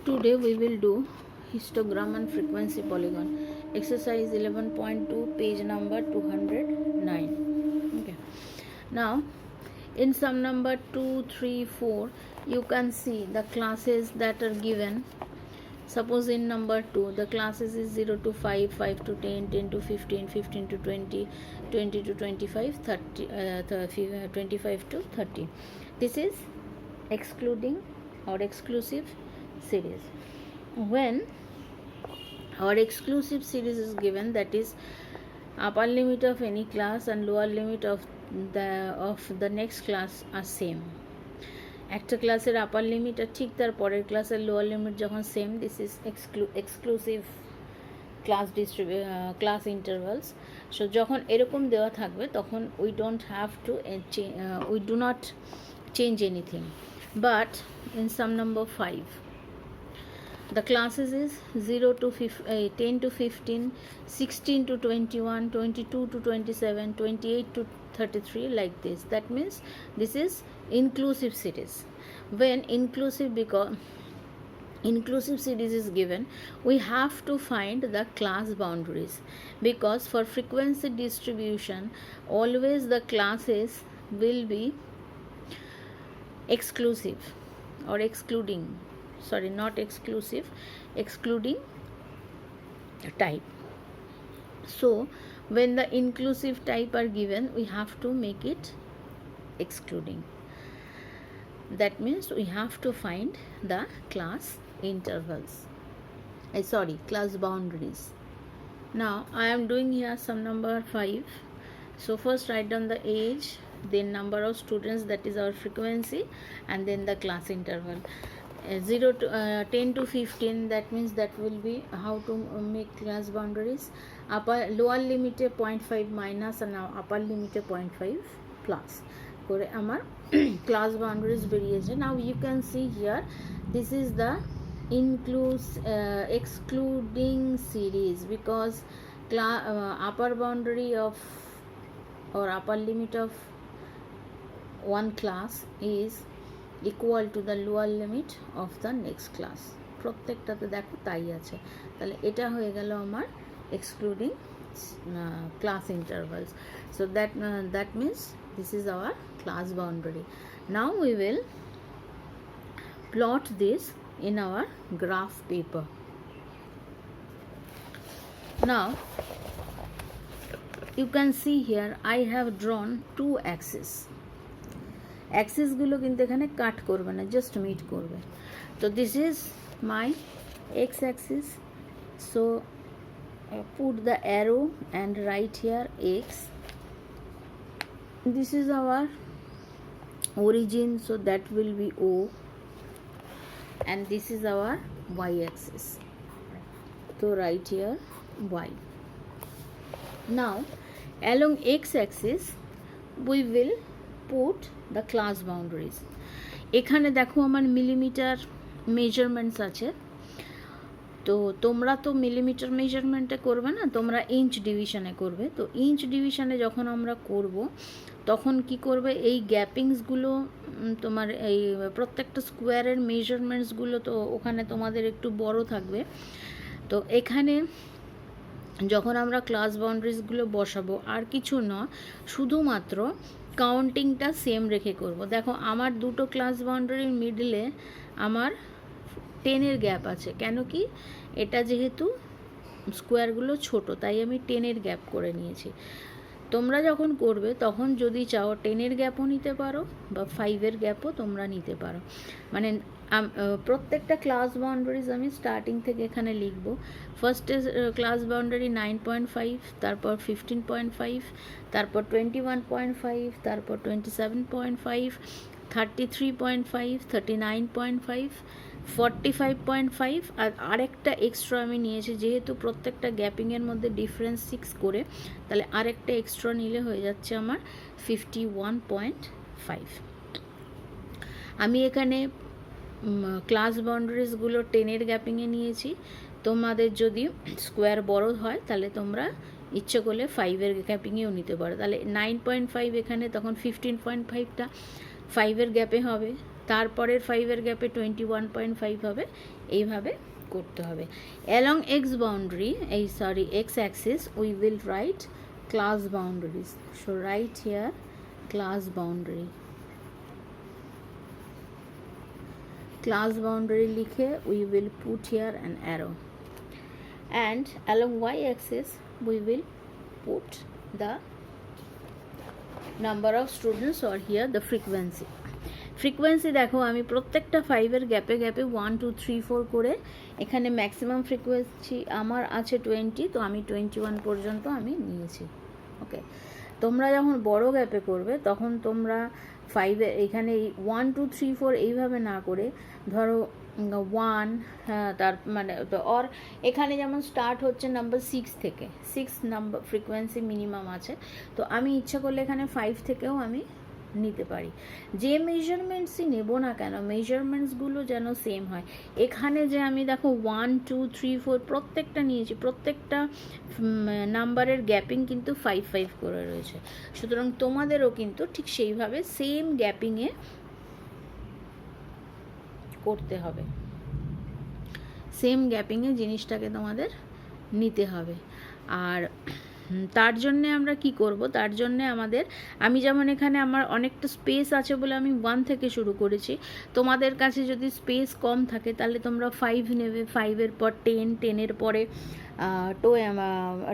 Today we will do histogram and frequency polygon. Exercise 11.2, page number 209. Okay. Now, in sum number 2, 3, 4, you can see the classes that are given. Suppose in number 2, the classes is 0 to 5, 5 to 10, 10 to 15, 15 to 20, 20 to 25, 25 to 30. This is excluding or exclusive series. When our exclusive series is given, that is upper limit of any class and lower limit of the next class are same. একটা ক্লাসের আপার limit আর ঠিক তার পরের ক্লাসের lower limit যখন same, this is exclusive class intervals. So যখন এরকম দেওয়া থাকবে তখন we do not change anything. But in some number 5, the classes is 0 to 10 to 15, 16 to 21, 22 to 27, 28 to 33, like this. That means this is inclusive series. When inclusive series is given, we have to find the class boundaries, because for frequency distribution always the classes will be exclusive or excluding, not exclusive, excluding type. So when the inclusive type are given, we have to make it excluding. That means we have to find the class intervals, class boundaries. Now I am doing here sum number 5. So first write down the age, then number of students, that is our frequency, and then the class interval. 0 to 10 to 15, that means that will be how to make class boundaries. Lower limit 0.5 minus and upper limit 0.5 plus করে আমার class boundaries বেরিয়েছে। Now you can see here, this is the excluding series, because upper boundary of or upper limit of one class is equal to the lower limit of the next class. প্রত্যেকটাতে দেখো তাই আছে। তাহলে এটা হয়ে গেল আমার excluding class intervals. So that means this is our class boundary. Now we will plot this in our graph paper. Now you can see here I have drawn two axes. অ্যাক্সিসগুলো কিন্তু এখানে কাট করবে না, জাস্ট মিট করবে। তো this is my x Axis. So put the arrow and right here x. This is our origin, so that will be O, and this is our y axis, so write here y. Now along x axis we will put the class boundaries. এখানে দেখো আমার millimetre measurements আছে, তো তোমরা তো millimetre মেজারমেন্টে করবে না, তোমরা ইঞ্চ ডিভিশনে করবে। তো ইঞ্চ ডিভিশনে যখন আমরা করব তখন কি করবে, এই গ্যাপিংসগুলো তোমার এই প্রত্যেকটা স্কোয়ারের মেজারমেন্টসগুলো তো ওখানে তোমাদের একটু বড় থাকবে। তো এখানে যখন আমরা ক্লাস বাউন্ডারিজগুলো বসাবো আর কিছু না, শুধুমাত্র কাউন্টিংটা সেম রেখে করব। দেখো আমার দুটো ক্লাস বাউন্ডারির মিডলে আমার 10-এর গ্যাপ আছে। কেন কি, এটা যেহেতু স্কোয়ারগুলো ছোট তাই আমি 10-এর গ্যাপ করে নিয়েছি। তোমরা যখন করবে তখন যদি চাও 10-এর গ্যাপও নিতে পারো বা 5-এর গ্যাপও তোমরা নিতে পারো। মানে প্রত্যেকটা ক্লাস বাউন্ডারিজ আমি স্টার্টিং থেকে এখানে লিখব। ফার্স্টে ক্লাস বাউন্ডারি 9.5, তারপর 15.5, তারপর 21.5, তারপর 27.5, 33.5, 39.5, 45.5, আর আরেকটা এক্সট্রা আমি নিয়েছি, যেহেতু প্রত্যেকটা গ্যাপিংয়ের মধ্যে ডিফারেন্স 6 করে, তাহলে আরেকটা এক্সট্রা নিলে হয়ে যাচ্ছে আমার 51.5। আমি এখানে ক্লাস বাউন্ডারিজগুলো 10-এর গ্যাপিংয়ে নিয়েছি। তোমাদের যদি স্কোয়ার বড় হয় তাহলে তোমরা ইচ্ছে করলে 5-এর গ্যাপিংয়েও নিতে পারো। তাহলে 9.5 এখানে, তখন 15.5টা 5-এর গ্যাপে হবে, তারপরের 5-এর গ্যাপে 21.5 হবে, এইভাবে করতে হবে। Along x boundary, x Axis we will write class boundaries. So right here class boundary, class boundary likhe we will put here an arrow, and along y axis we will put the number of students or here the frequency. Frequency দেখো আমি প্রত্যেকটা 5-এর গ্যাপে গ্যাপে 1 2 3 4 করে এখানে maximum frequency আমার আছে 20, তো আমি 21 পর্যন্ত আমি নিয়েছি। ওকে, তোমরা যখন বড় গ্যাপে করবে তখন তোমরা 5-এ এখানে 1 2 3 4 এইভাবে না করে ধরো 1, তার মানে অর এখানে যেমন স্টার্ট হচ্ছে নাম্বার 6 থেকে, 6 নাম্বার ফ্রিকোয়েন্সি মিনিমাম আছে, তো আমি ইচ্ছা করলে এখানে 5 থেকেও আমি নিতে পারি। যে মেজারমেন্টসই নেব না কেন মেজারমেন্টসগুলো যেন সেম হয়। এখানে যে আমি দেখো 1 2 3 4 প্রত্যেকটা নিয়েছি, প্রত্যেকটা নাম্বারের গ্যাপিং কিন্তু 5 5 করে রয়েছে, সুতরাং তোমাদেরও কিন্তু ঠিক সেইভাবে সেম গ্যাপিংয়ে করতে হবে, সেম গ্যাপিংয়ে জিনিসটাকে তোমাদের নিতে হবে। আর তার জন্যে আমরা কি করব, তার জন্যে আমাদের, আমি যেমন এখানে আমার অনেকটা স্পেস আছে বলে আমি 1 থেকে শুরু করেছি, তোমাদের কাছে যদি স্পেস কম থাকে তাহলে তোমরা 5 নেবে, 5-এর পর 10, 10-এর পরে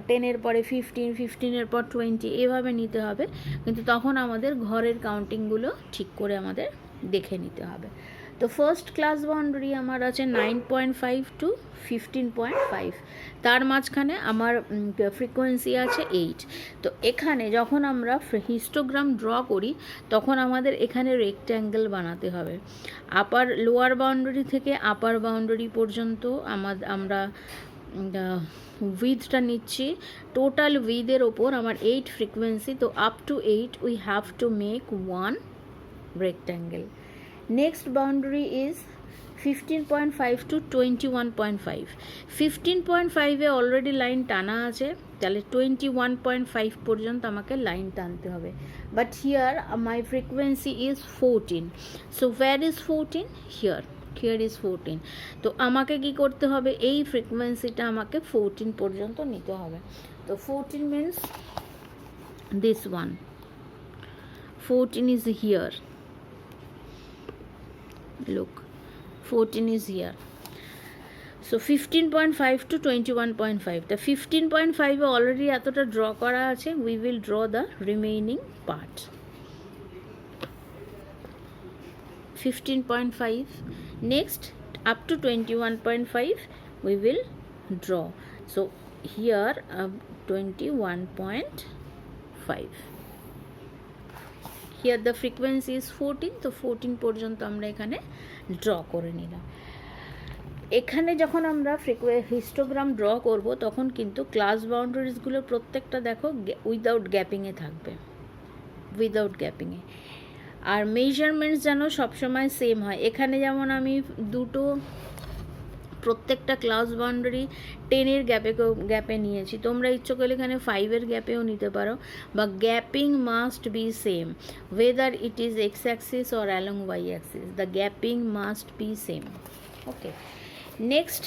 10-এর পরে 15, 15-এর পর 20, এভাবে নিতে হবে, কিন্তু তখন আমাদের ঘরের কাউন্টিংগুলো ঠিক করে আমাদের দেখে নিতে হবে। তো ফার্স্ট ক্লাস বাউন্ডারি আমার আছে 9.5 to 15.5, তার মাঝখানে আমার ফ্রিকোয়েন্সি আছে 8। তো এখানে যখন আমরা হিস্টোগ্রাম ড্র করি তখন আমাদের এখানে রেক্ট্যাঙ্গেল বানাতে হবে। আপার লোয়ার বাউন্ডারি থেকে আপার বাউন্ডারি পর্যন্ত আমরা উইথটা নিচ্ছি, টোটাল উইথের ওপর আমার 8 ফ্রিকোয়েন্সি, তো up to 8 we have to make 1 rectangle. Next boundary is 15.5 to 21.5. 15.5-এ অলরেডি লাইন টানা আছে, তাহলে 21.5 পর্যন্ত আমাকে লাইন টানতে হবে। But here my frequency is 14, so where is 14? Here is 14। তো আমাকে কি করতে হবে, এই ফ্রিকোয়েন্সিটা আমাকে 14 পর্যন্ত নিতে হবে। তো 14 means this one, 14 is here, look 14 is here. So 15.5 to 21.5, the 15.5 already এতটা ড্র করা আছে, we will draw the remaining part. 15.5, next up to 21.5 we will draw. So here 21.5, here the frequency is 14, তো 14 পর্যন্ত আমরা এখানে draw করে নিলাম। এখানে যখন আমরা হিস্টোগ্রাম ড্র করব তখন কিন্তু ক্লাস বাউন্ডারিজগুলো প্রত্যেকটা দেখো উইদাউট গ্যাপিংয়ে থাকবে, উইদাউট গ্যাপিংয়ে। আর মেজারমেন্টস যেন সবসময় সেম হয়। এখানে যেমন আমি দুটো প্রত্যেকটা ক্লাস বাউন্ডারি 10-এর গ্যাপে নিয়েছি, তোমরা ইচ্ছে করলে এখানে 5-এর গ্যাপেও নিতে পারো, বা gapping must be same whether it is X axis or along Y axis, the gapping must be same. Okay, next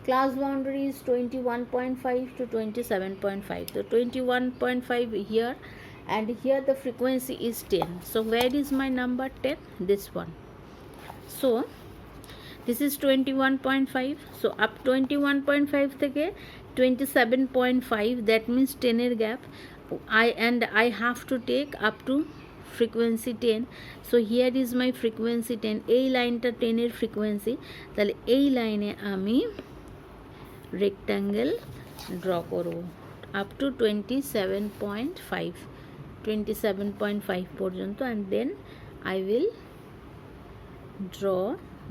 class boundary is 21.5 to 27.5, so 21.5 here, and here the frequency is 10, so where is my number 10? This one. So this is 21.5, so up 21.5 থেকে 27.5, that means 10-এর gap, I have to take up to frequency 10, so here is my frequency 10, এই লাইনটা 10-এর frequency, তাহলে এই লাইনে আমি rectangle draw করব up to 27.5 পর্যন্ত, and then I will draw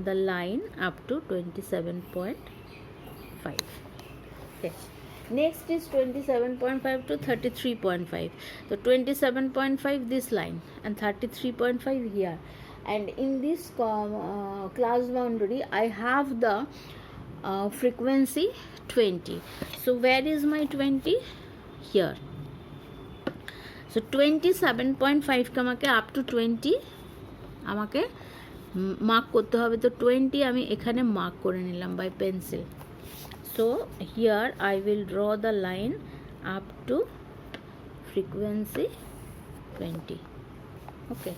the line up to 27.5. Yes. Next is 27.5 to 33.5. So 27.5 this line and 33.5 here. And in this class boundary I have the frequency 20. So where is my 20? Here. So 27.5 কে আমাকে up to 20 আমাকে mark করতে হবে, তো 20 আমি এখানে mark করে নিলাম by pencil. So here I will draw the line up to frequency 20. Okay,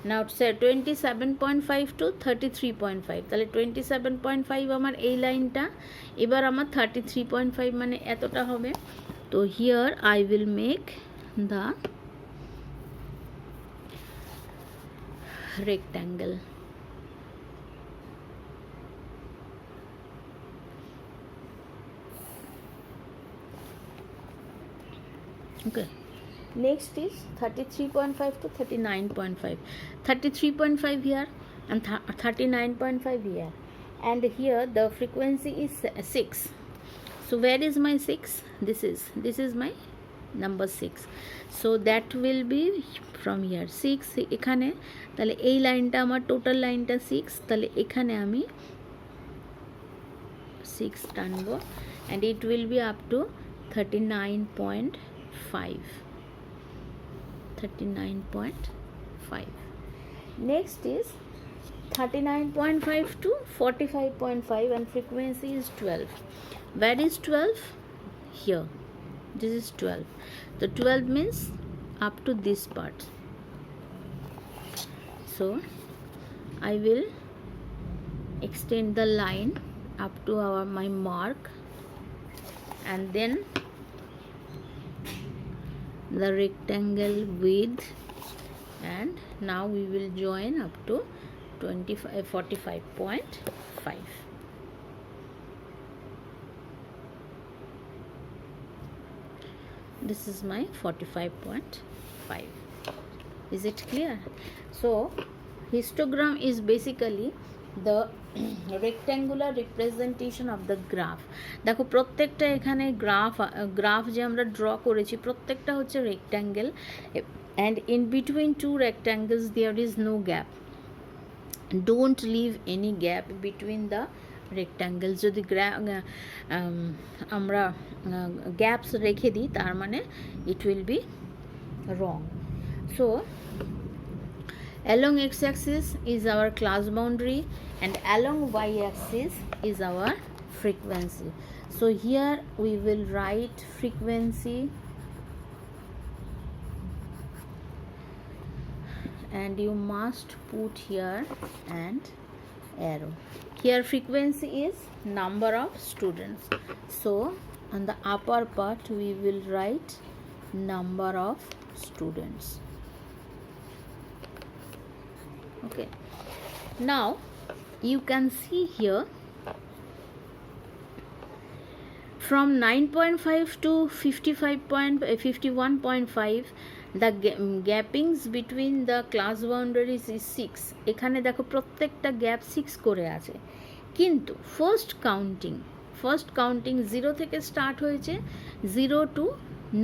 now 27.5 to 33.5, তাহলে 27.5 আমার এই লাইনটা, এবার আমার 33.5 মানে এতটা হবে। তো here I will make the rectangle. Okay, next is 33.5 to 39.5. 33.5 here and 39.5 here, and here the frequency is 6. So where is my 6? This is my number 6. So that will be from here 6 এখানে, তাহলে এই লাইনটা আমার total লাইনটা 6, তাহলে এখানে আমি 6 টানবো, and it will be up to 39.5. Next is 39.5 to 45.5, and frequency is 12. Where is 12? Here. This is 12. The 12 means up to this part. So I will extend the line up to my mark, and then the rectangle width, and now we will join up to 45.5. This is my 45.5. Is it clear? So histogram is basically the rectangular representation of the graph. দেখো প্রত্যেকটা এখানে graph যে আমরা draw করেছি প্রত্যেকটা হচ্ছে rectangle, and in between two rectangles there is no gap. Don't leave any gap between the rectangles. যদি আমরা গ্যাপস রেখে দিই তার মানে it will be wrong. So along x-axis is our class boundary, and along y-axis is our frequency. So here we will write frequency, and you must put here and arrow. Here frequency is number of students, so on the upper part we will write number of students. Okay, now you can see here from 9.5 to 51.5 the gappings between the class boundaries is 6. এখানে দেখো প্রত্যেকটা gap 6 করে আছে, কিন্তু first counting 0 থেকে start হয়েছে 0 two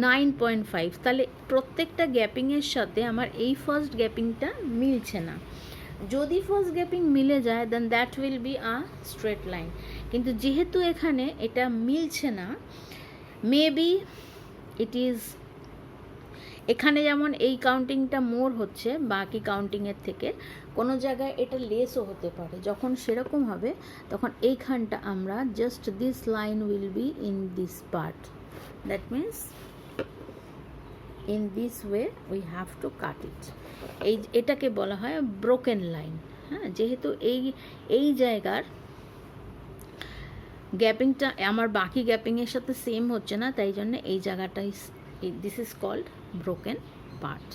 9.5, তাহলে প্রত্যেকটা গ্যাপিংয়ের সাথে আমার এই ফার্স্ট গ্যাপিংটা মিলছে না। যদি ফার্স্ট গ্যাপিং মিলে যায় then that will be a straight line, কিন্তু যেহেতু এখানে এটা মিলছে না, মেবি ইট ইজ, এখানে যেমন এই কাউন্টিংটা মোর হচ্ছে বাকি কাউন্টিংয়ের থেকে, কোনো জায়গায় এটা লেসও হতে পারে। যখন সেরকম হবে তখন এইখানটা আমরা just this line will be in this part, that means in this way we have to cut it. এটাকে বলা হয় ব্রোকেন লাইন। হ্যাঁ, যেহেতু এই জায়গার গ্যাপিংটা আমার বাকি গ্যাপিংয়ের সাথে সেম হচ্ছে না, তাই জন্য এই জায়গাটাই this is called broken part.